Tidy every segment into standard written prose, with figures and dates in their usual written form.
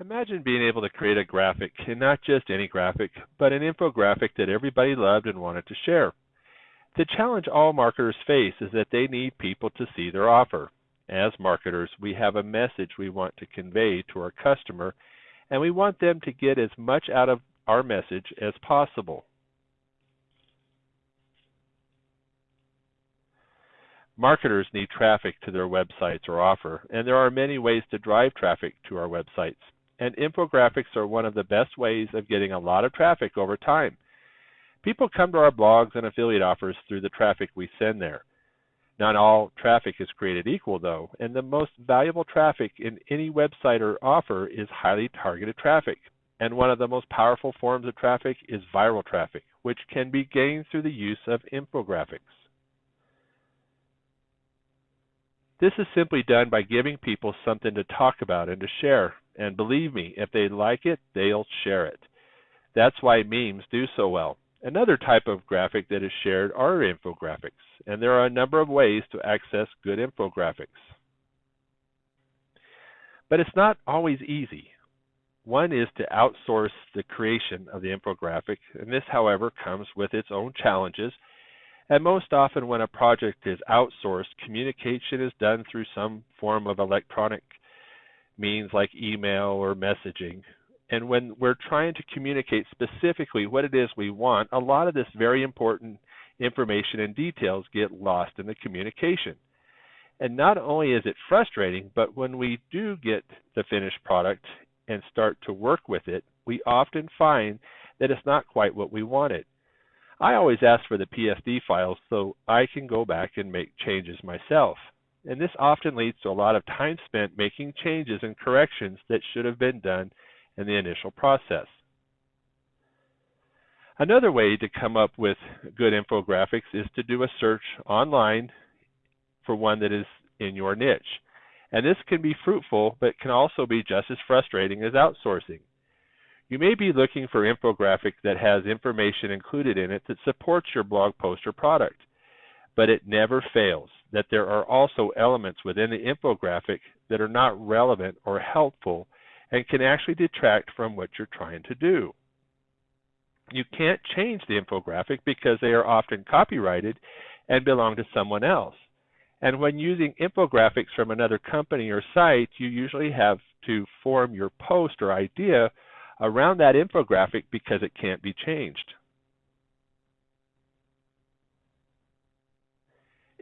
Imagine being able to create a graphic, and not just any graphic, but an infographic that everybody loved and wanted to share. The challenge all marketers face is that they need people to see their offer. As marketers, we have a message we want to convey to our customer, and we want them to get as much out of our message as possible. Marketers need traffic to their websites or offer, and there are many ways to drive traffic to our websites. And infographics are one of the best ways of getting a lot of traffic over time. People come to our blogs and affiliate offers through the traffic we send there. Not all traffic is created equal, though, and the most valuable traffic in any website or offer is highly targeted traffic. And one of the most powerful forms of traffic is viral traffic, which can be gained through the use of infographics. This is simply done by giving people something to talk about and to share. And believe me, if they like it, they'll share it. That's why memes do so well. Another type of graphic that is shared are infographics, and there are a number of ways to access good infographics. But it's not always easy. One is to outsource the creation of the infographic, and this, however, comes with its own challenges. And most often when a project is outsourced, communication is done through some form of electronic means like email or messaging. And when we're trying to communicate specifically what it is we want, a lot of this very important information and details get lost in the communication. And not only is it frustrating, but when we do get the finished product and start to work with it, we often find that it's not quite what we wanted. I always ask for the PSD files so I can go back and make changes myself. And this often leads to a lot of time spent making changes and corrections that should have been done in the initial process. Another way to come up with good infographics is to do a search online for one that is in your niche. And this can be fruitful, but can also be just as frustrating as outsourcing. You may be looking for an infographic that has information included in it that supports your blog post or product, but it never fails that there are also elements within the infographic that are not relevant or helpful and can actually detract from what you're trying to do. You can't change the infographic because they are often copyrighted and belong to someone else. And when using infographics from another company or site, you usually have to form your post or idea around that infographic because it can't be changed.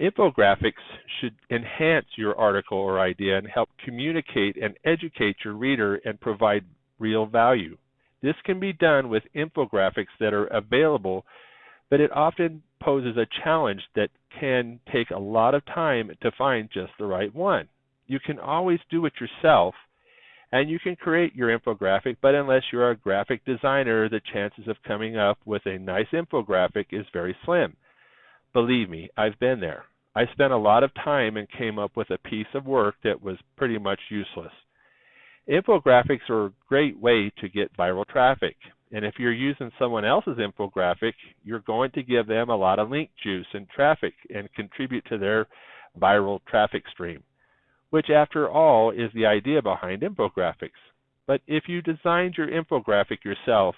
Infographics should enhance your article or idea and help communicate and educate your reader and provide real value. This can be done with infographics that are available, but it often poses a challenge that can take a lot of time to find just the right one. You can always do it yourself, and you can create your infographic, but unless you're a graphic designer, the chances of coming up with a nice infographic is very slim. Believe me, I've been there. I spent a lot of time and came up with a piece of work that was pretty much useless. Infographics are a great way to get viral traffic. And if you're using someone else's infographic, you're going to give them a lot of link juice and traffic and contribute to their viral traffic stream, which after all is the idea behind infographics. But if you designed your infographic yourself,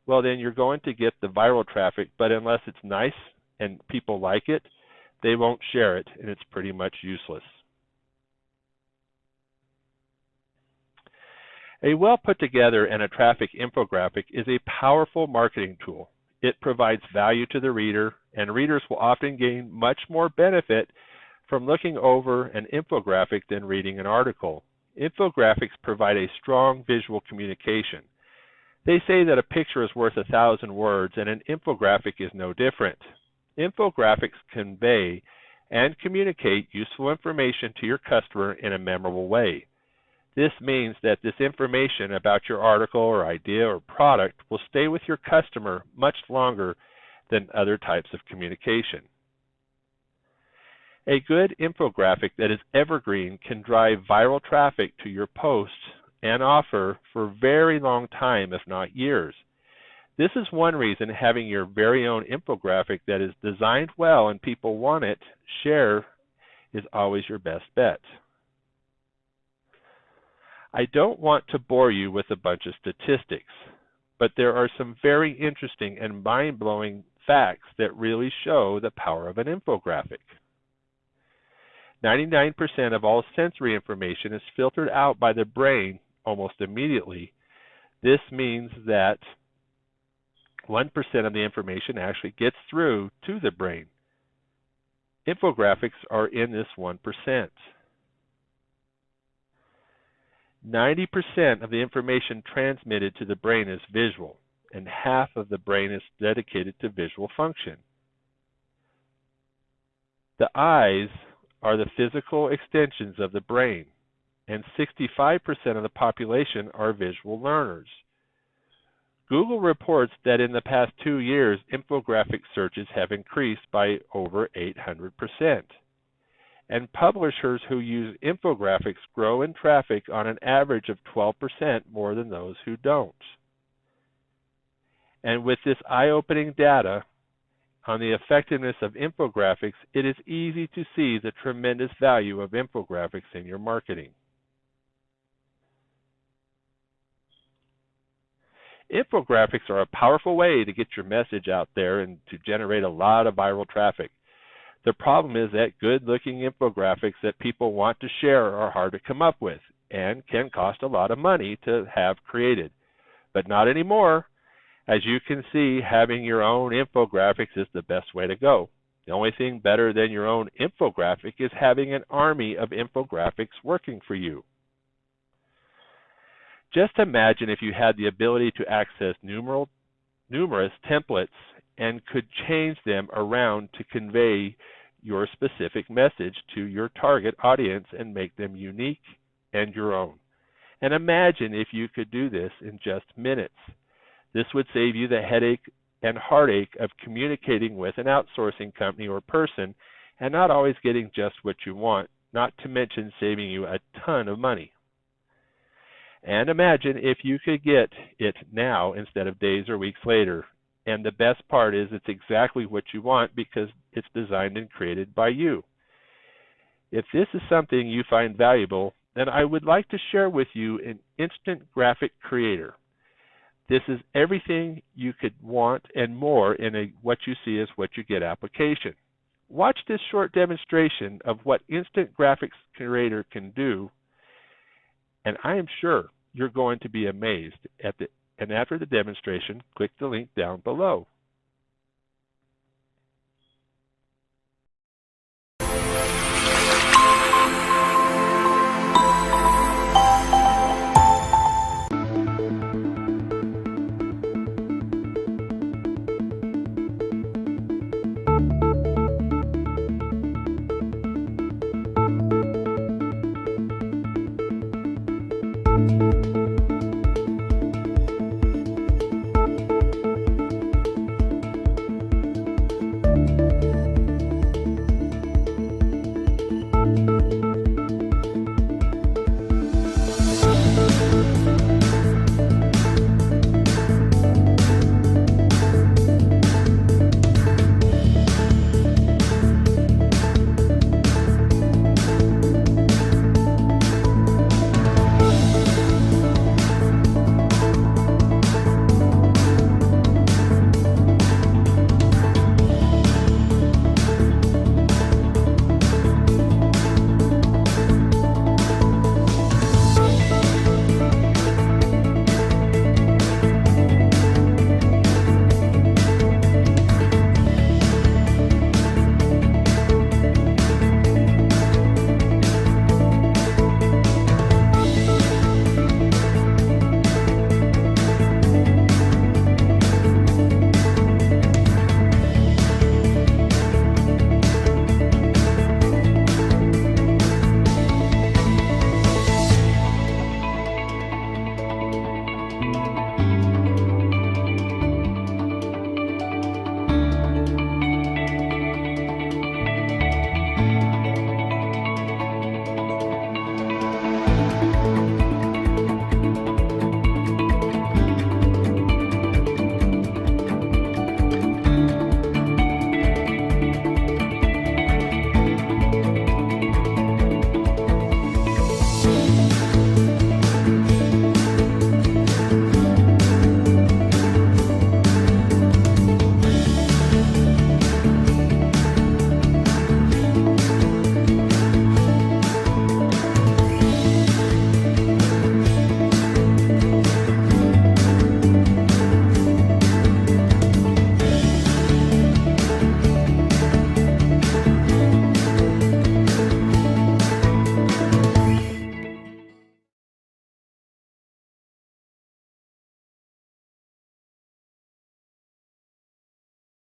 well then you're going to get the viral traffic, but unless it's nice and people like it, they won't share it, and it's pretty much useless. A well put together and attractive infographic is a powerful marketing tool. It provides value to the reader, and readers will often gain much more benefit from looking over an infographic than reading an article. Infographics provide a strong visual communication. They say that a picture is worth 1,000 words, and an infographic is no different. Infographics convey and communicate useful information to your customer in a memorable way. This means that this information about your article or idea or product will stay with your customer much longer than other types of communication. A good infographic that is evergreen can drive viral traffic to your posts and offer for a very long time, if not years. This is one reason having your very own infographic that is designed well and people want it, share, is always your best bet. I don't want to bore you with a bunch of statistics, but there are some very interesting and mind-blowing facts that really show the power of an infographic. 99% of all sensory information is filtered out by the brain almost immediately. This means that 1% of the information actually gets through to the brain. Infographics are in this 1%. 90% of the information transmitted to the brain is visual, and half of the brain is dedicated to visual function. The eyes are the physical extensions of the brain, and 65% of the population are visual learners. Google reports that in the past 2 years, infographic searches have increased by over 800%. And publishers who use infographics grow in traffic on an average of 12% more than those who don't. And with this eye-opening data on the effectiveness of infographics, it is easy to see the tremendous value of infographics in your marketing. Infographics are a powerful way to get your message out there and to generate a lot of viral traffic. The problem is that good-looking infographics that people want to share are hard to come up with and can cost a lot of money to have created. But not anymore. As you can see, having your own infographics is the best way to go. The only thing better than your own infographic is having an army of infographics working for you. Just imagine if you had the ability to access numerous templates and could change them around to convey your specific message to your target audience and make them unique and your own. And imagine if you could do this in just minutes. This would save you the headache and heartache of communicating with an outsourcing company or person and not always getting just what you want, not to mention saving you a ton of money. And imagine if you could get it now instead of days or weeks later. And the best part is it's exactly what you want because it's designed and created by you. If this is something you find valuable, then I would like to share with you an Infographic Creator. This is everything you could want and more in a what you see is what you get application. Watch this short demonstration of what Infographic Creator can do, and I am sure you're going to be amazed and after the demonstration, click the link down below.